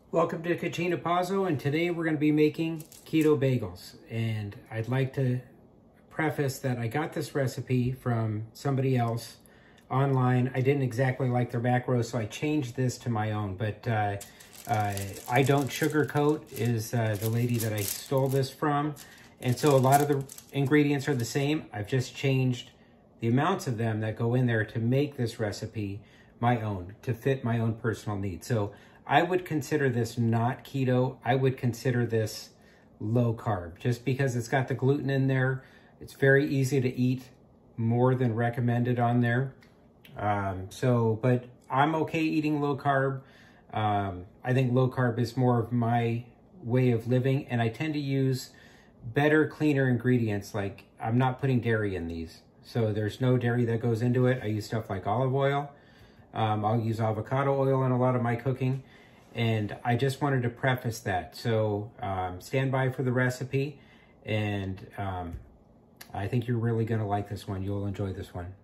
Welcome to Cucina Pazzo, and today we're going to be making keto bagels. And I'd like to preface that I got this recipe from somebody else online. I didn't exactly like their macros, so I changed this to my own. But I don't sugarcoat is the lady that I stole this from. And so a lot of the ingredients are the same. I've just changed the amounts of them that go in there to make this recipe my own, to fit my own personal needs. So I would consider this not keto. I would consider this low carb, just because it's got the gluten in there. It's very easy to eat, more than recommended on there. But I'm okay eating low carb. I think low carb is more of my way of living, and I tend to use better, cleaner ingredients. Like, I'm not putting dairy in these. So there's no dairy that goes into it. I use stuff like olive oil. I'll use avocado oil in a lot of my cooking. And I just wanted to preface that. So stand by for the recipe. And I think you're really going to like this one. You'll enjoy this one.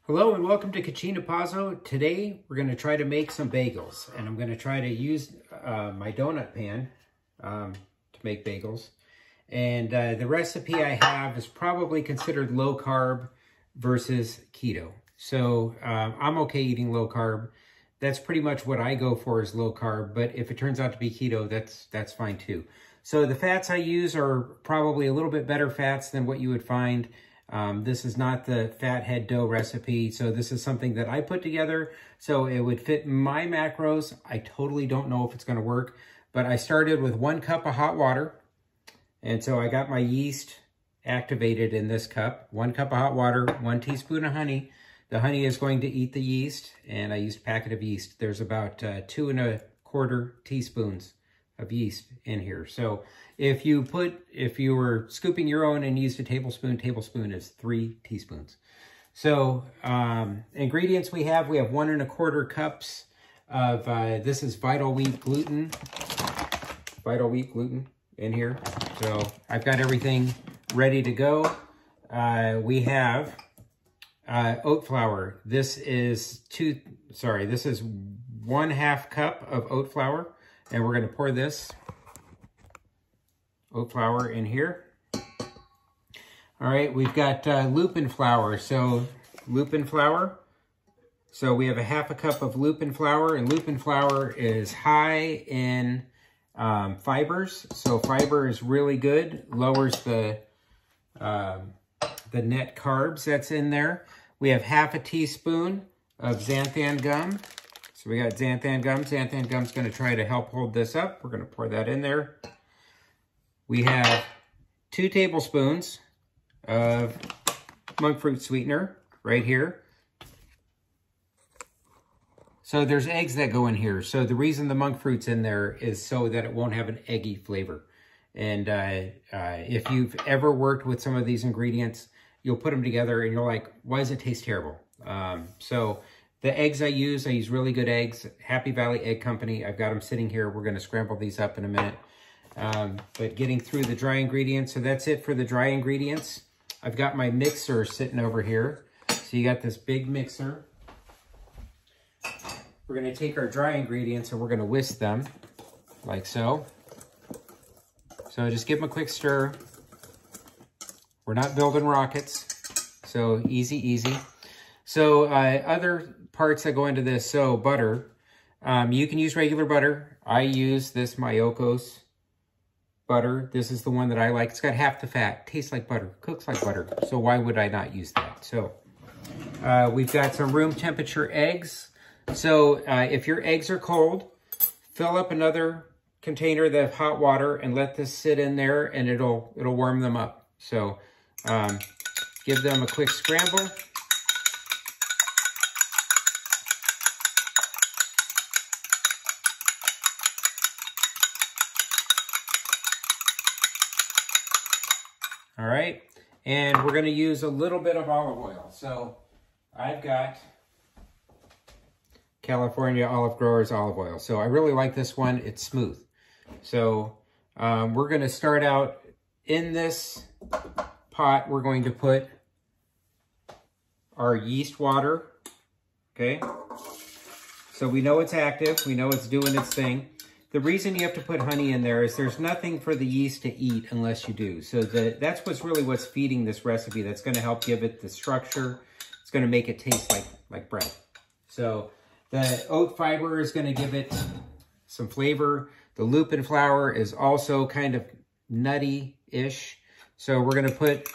Hello and welcome to Cucina Pazzo. Today we're going to try to make some bagels. And I'm going to try to use my donut pan to make bagels. And the recipe I have is probably considered low carb versus keto. So I'm okay eating low carb. That's pretty much what I go for, is low carb. But if it turns out to be keto, that's fine too. So the fats I use are probably a little bit better fats than what you would find. This is not the fathead dough recipe. So this is something that I put together so it would fit my macros. I totally don't know if it's going to work. But I started with 1 cup of hot water. And so I got my yeast activated in this cup. 1 cup of hot water, 1 teaspoon of honey. The honey is going to eat the yeast, and I used a packet of yeast. There's about 2 1/4 teaspoons of yeast in here. So if you were scooping your own and used a tablespoon is 3 teaspoons. So ingredients we have 1 1/4 cups of, this is vital wheat gluten in here. So I've got everything ready to go. We have oat flour. This is 1/2 cup of oat flour, and we're going to pour this oat flour in here. All right, we've got lupin flour. So lupin flour. So we have 1/2 cup of lupin flour, and lupin flour is high in fibers. So fiber is really good, lowers the net carbs that's in there. We have 1/2 teaspoon of xanthan gum. So we got xanthan gum. Xanthan gum's going to try to help hold this up. We're going to pour that in there. We have 2 tablespoons of monk fruit sweetener right here. So there's eggs that go in here. So the reason the monk fruit's in there is so that it won't have an eggy flavor. And if you've ever worked with some of these ingredients, you'll put them together and you're like, why does it taste terrible? So the eggs I use really good eggs. Happy Valley Egg Company. I've got them sitting here. We're going to scramble these up in a minute. But getting through the dry ingredients. So that's it for the dry ingredients. I've got my mixer sitting over here. So you got this big mixer. We're going to take our dry ingredients and we're going to whisk them like so. So just give them a quick stir. We're not building rockets, so easy, easy. So other parts that go into this, so butter. You can use regular butter. I use this Myokos Butter. This is the one that I like. It's got half the fat. Tastes like butter, cooks like butter. So why would I not use that? So we've got some room temperature eggs. So if your eggs are cold, fill up another container of hot water and let this sit in there, and it'll warm them up. So give them a quick scramble. All right, and we're going to use a little bit of olive oil. So I've got California Olive Growers olive oil. So I really like this one. It's smooth. So we're going to start out in this pot. We're going to put our yeast water. Okay. So we know it's active. We know it's doing its thing. The reason you have to put honey in there is there's nothing for the yeast to eat unless you do. So that's what's feeding this recipe. That's going to help give it the structure. It's going to make it taste like bread. So the oat fiber is going to give it some flavor. The lupin flour is also kind of nutty-ish. So we're going to put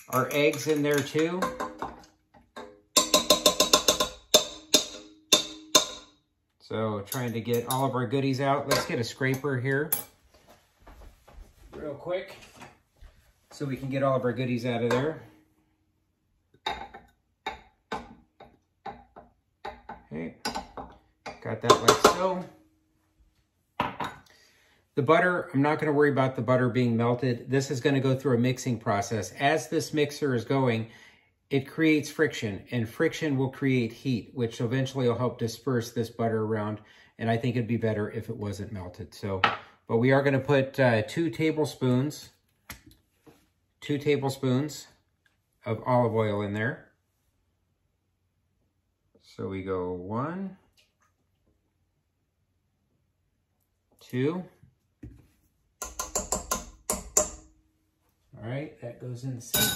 our eggs in there too. So trying to get all of our goodies out. Let's get a scraper here real quick so we can get all of our goodies out of there. Okay, got that like so. The butter, I'm not going to worry about the butter being melted. This is going to go through a mixing process. As this mixer is going, it creates friction, and friction will create heat, which eventually will help disperse this butter around, and I think it'd be better if it wasn't melted. So, but we are going to put 2 tablespoons of olive oil in there. So we go 1, 2. All right, that goes in the sink.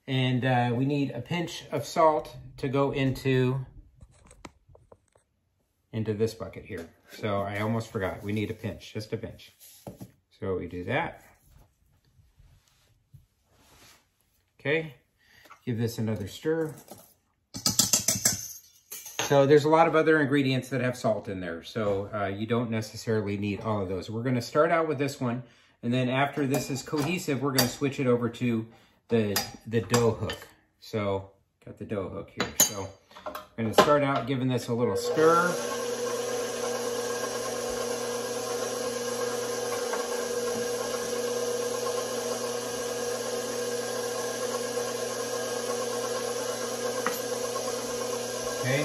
And we need a pinch of salt to go into this bucket here. So I almost forgot. We need a pinch, just a pinch. So we do that. Okay, give this another stir. So there's a lot of other ingredients that have salt in there. So you don't necessarily need all of those. We're gonna start out with this one. And then after this is cohesive, we're gonna switch it over to the dough hook. So got the dough hook here. So I'm going to start out giving this a little stir. Okay.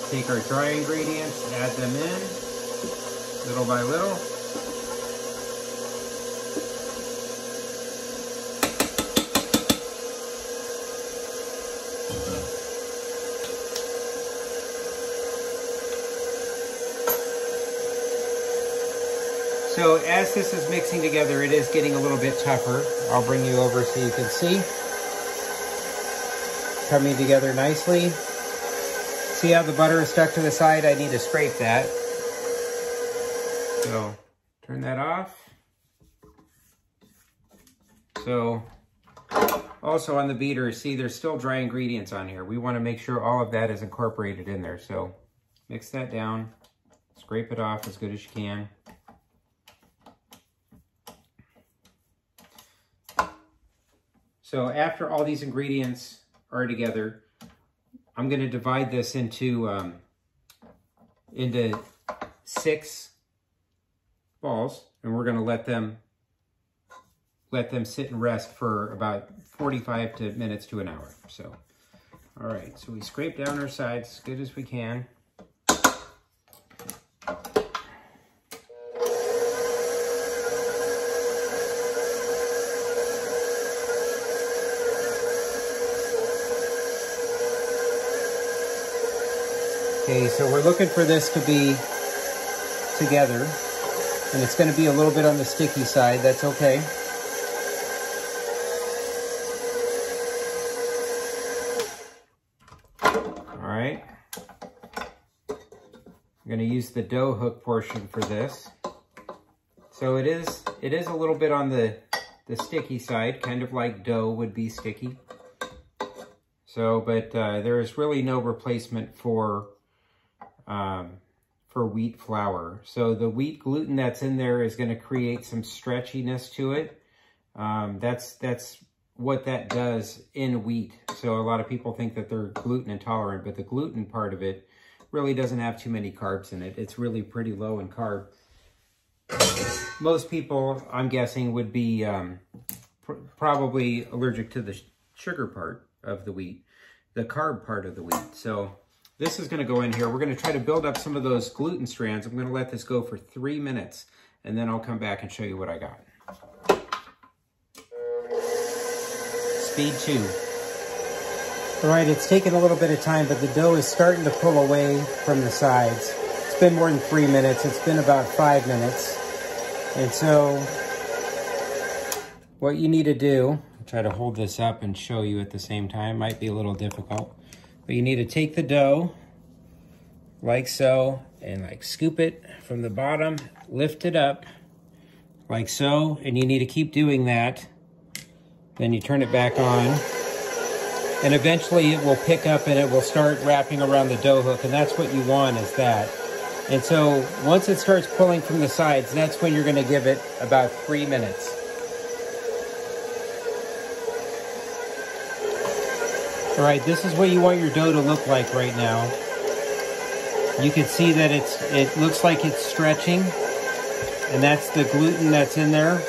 Take our dry ingredients, add them in. Little by little. So as this is mixing together, it is getting a little bit tougher. I'll bring you over so you can see. Coming together nicely. See how the butter is stuck to the side? I need to scrape that. So turn that off. So also on the beater, see there's still dry ingredients on here. We want to make sure all of that is incorporated in there. So mix that down, scrape it off as good as you can. So after all these ingredients are together, I'm going to divide this into 6 balls, and we're going to let them sit and rest for about 45 minutes to an hour. So, all right, so we scrape down our sides as good as we can. Okay, so we're looking for this to be together, and it's going to be a little bit on the sticky side. That's okay. All right. I'm going to use the dough hook portion for this. So it is a little bit on the sticky side, kind of like dough would be sticky. So, but there is really no replacement for wheat flour. So the wheat gluten that's in there is going to create some stretchiness to it. That's what that does in wheat. So a lot of people think that they're gluten intolerant, but the gluten part of it really doesn't have too many carbs in it. It's really pretty low in carb. Most people, I'm guessing, would be probably allergic to the sugar part of the wheat, the carb part of the wheat. So this is going to go in here. We're going to try to build up some of those gluten strands. I'm going to let this go for 3 minutes, and then I'll come back and show you what I got. speed 2. All right, it's taken a little bit of time, but the dough is starting to pull away from the sides. It's been more than 3 minutes. It's been about 5 minutes. And so what you need to do, I'll try to hold this up and show you at the same time. Might be a little difficult. But you need to take the dough like so and like scoop it from the bottom, lift it up like so, and you need to keep doing that. Then you turn it back on, and eventually it will pick up and it will start wrapping around the dough hook, and that's what you want, is that. And so once it starts pulling from the sides, that's when you're gonna give it about 3 minutes. All right, this is what you want your dough to look like right now. You can see that it looks like it's stretching, and that's the gluten that's in there.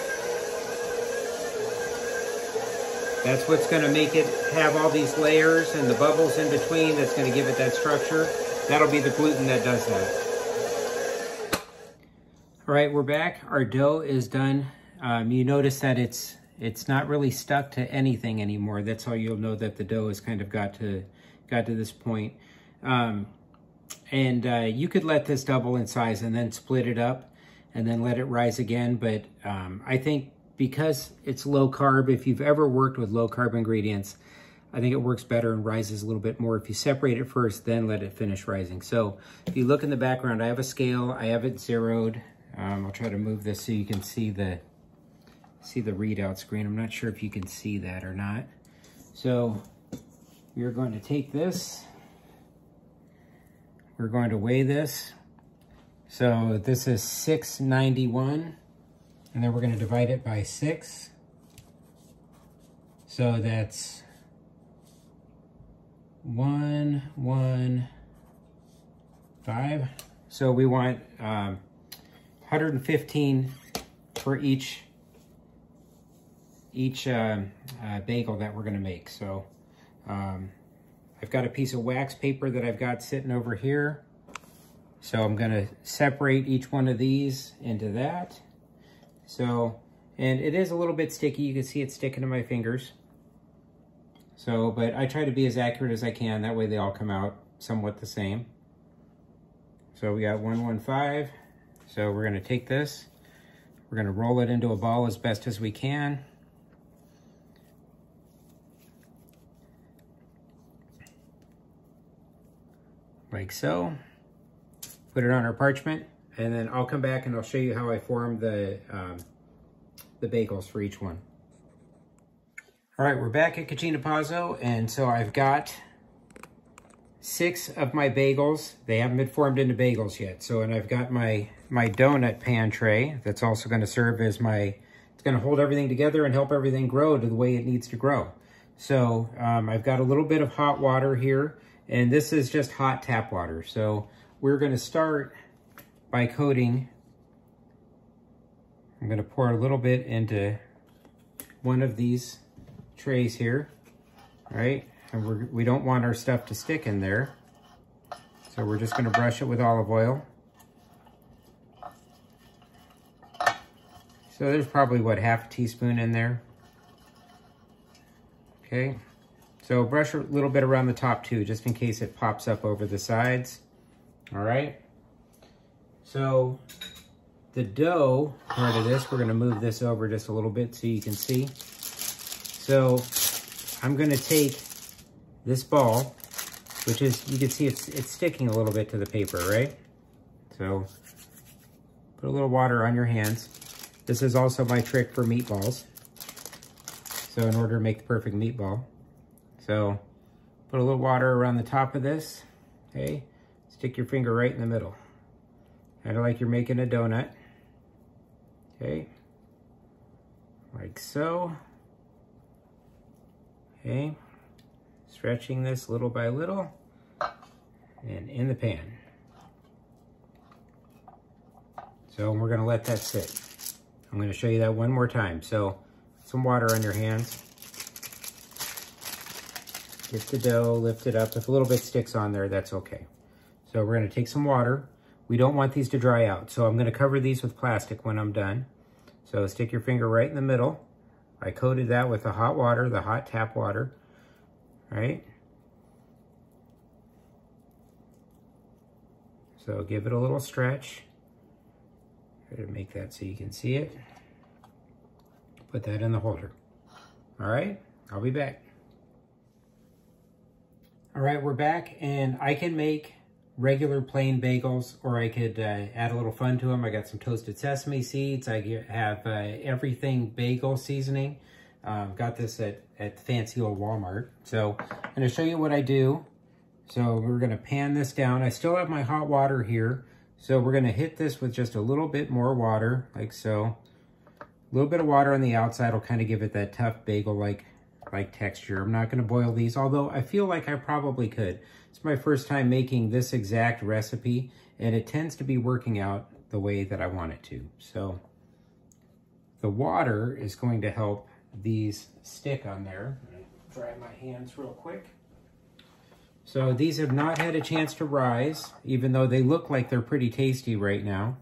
That's what's going to make it have all these layers and the bubbles in between. That's going to give it that structure. That'll be the gluten that does that. All right, we're back. Our dough is done. You notice that it's not really stuck to anything anymore. That's how you'll know that the dough has kind of got to this point. You could let this double in size and then split it up and then let it rise again. But I think because it's low carb, if you've ever worked with low carb ingredients, I think it works better and rises a little bit more if you separate it first, then let it finish rising. So if you look in the background, I have a scale, I have it zeroed. I'll try to move this so you can see the readout screen. I'm not sure if you can see that or not. So we're going to take this. We're going to weigh this. So this is 691, and then we're going to divide it by 6. So that's 115. So we want 115 for each bagel that we're going to make. So I've got a piece of wax paper that I've got sitting over here. So I'm going to separate each one of these into that. So, and it is a little bit sticky. You can see it sticking to my fingers. So, but I try to be as accurate as I can. That way they all come out somewhat the same. So we got 115. So we're going to take this. We're going to roll it into a ball as best as we can. Like so. Put it on our parchment, and then I'll come back and I'll show you how I form the bagels for each one. All right, we're back at Cucina Pazzo, and so I've got 6 of my bagels. They haven't been formed into bagels yet. So, and I've got my donut pan tray that's also going to serve as it's going to hold everything together and help everything grow to the way it needs to grow. So I've got a little bit of hot water here, and this is just hot tap water. So we're going to start by coating. I'm going to pour a little bit into one of these trays here, right? And we don't want our stuff to stick in there. So we're just going to brush it with olive oil. So there's probably, what, half a teaspoon in there. Okay. So brush a little bit around the top too, just in case it pops up over the sides. All right. So the dough part of this, we're going to move this over just a little bit so you can see. So I'm going to take this ball, which is, you can see it's sticking a little bit to the paper, right? So put a little water on your hands. This is also my trick for meatballs. So in order to make the perfect meatball. So put a little water around the top of this, okay? Stick your finger right in the middle. Kind of like you're making a donut, okay? Like so, okay? Stretching this little by little, and in the pan. So we're gonna let that sit. I'm gonna show you that one more time. So some water on your hands. Get the dough, lift it up. If a little bit sticks on there, that's okay. So we're gonna take some water. We don't want these to dry out. So I'm gonna cover these with plastic when I'm done. So stick your finger right in the middle I coated that with the hot water, the hot tap water, right? So give it a little stretch. Try to make that so you can see it. Put that in the holder. All right, I'll be back. All right, we're back, and I can make regular plain bagels, or I could add a little fun to them. I got some toasted sesame seeds. I have everything bagel seasoning. Got this at fancy old Walmart. So I'm gonna show you what I do. So we're gonna pan this down. I still have my hot water here. So we're gonna hit this with just a little bit more water, like so. A little bit of water on the outside will kind of give it that tough bagel-like texture. I'm not gonna boil these, although I feel like I probably could. It's my first time making this exact recipe, and it tends to be working out the way that I want it to. So the water is going to help these stick on there. Dry my hands real quick. So these have not had a chance to rise, even though they look like they're pretty tasty right now.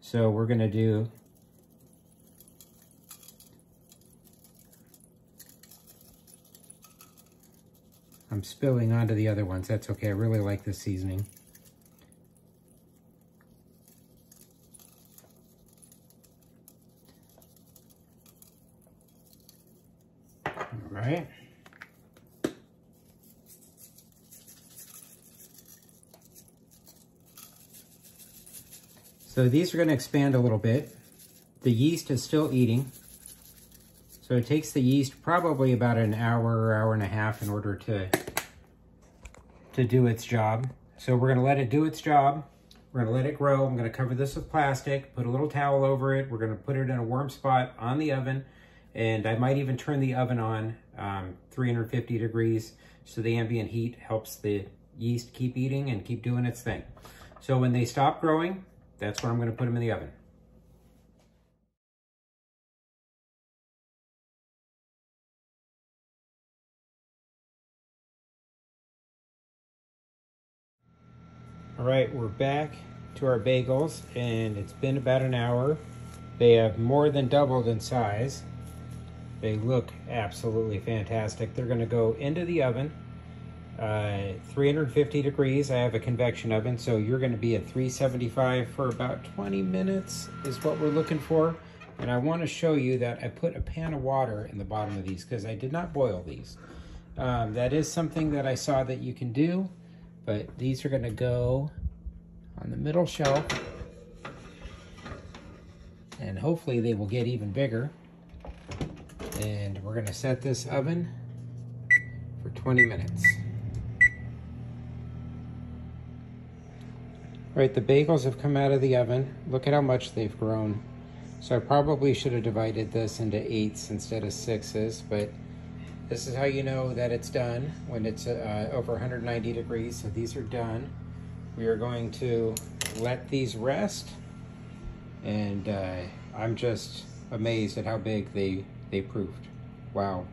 So we're gonna do I'm spilling onto the other ones. That's okay. I really like this seasoning. All right. So these are going to expand a little bit. The yeast is still eating. So it takes the yeast probably about an hour, hour and a half in order to do its job. So we're gonna let it do its job. We're gonna let it grow. I'm gonna cover this with plastic, put a little towel over it. We're gonna put it in a warm spot on the oven. And I might even turn the oven on 350 degrees so the ambient heat helps the yeast keep eating and keep doing its thing. So when they stop growing, that's when I'm gonna put them in the oven. All right, we're back to our bagels, and it's been about an hour. They have more than doubled in size. They look absolutely fantastic. They're gonna go into the oven, 350 degrees. I have a convection oven, so you're gonna be at 375 for about 20 minutes is what we're looking for. And I wanna show you that I put a pan of water in the bottom of these because I did not boil these. That is something that I saw that you can do. But these are gonna go on the middle shelf, and hopefully they will get even bigger. And we're gonna set this oven for 20 minutes. All right, the bagels have come out of the oven. Look at how much they've grown. So I probably should have divided this into 8s instead of 6s, but this is how you know that it's done, when it's over 190 degrees. So these are done. We are going to let these rest. And I'm just amazed at how big they proved. Wow.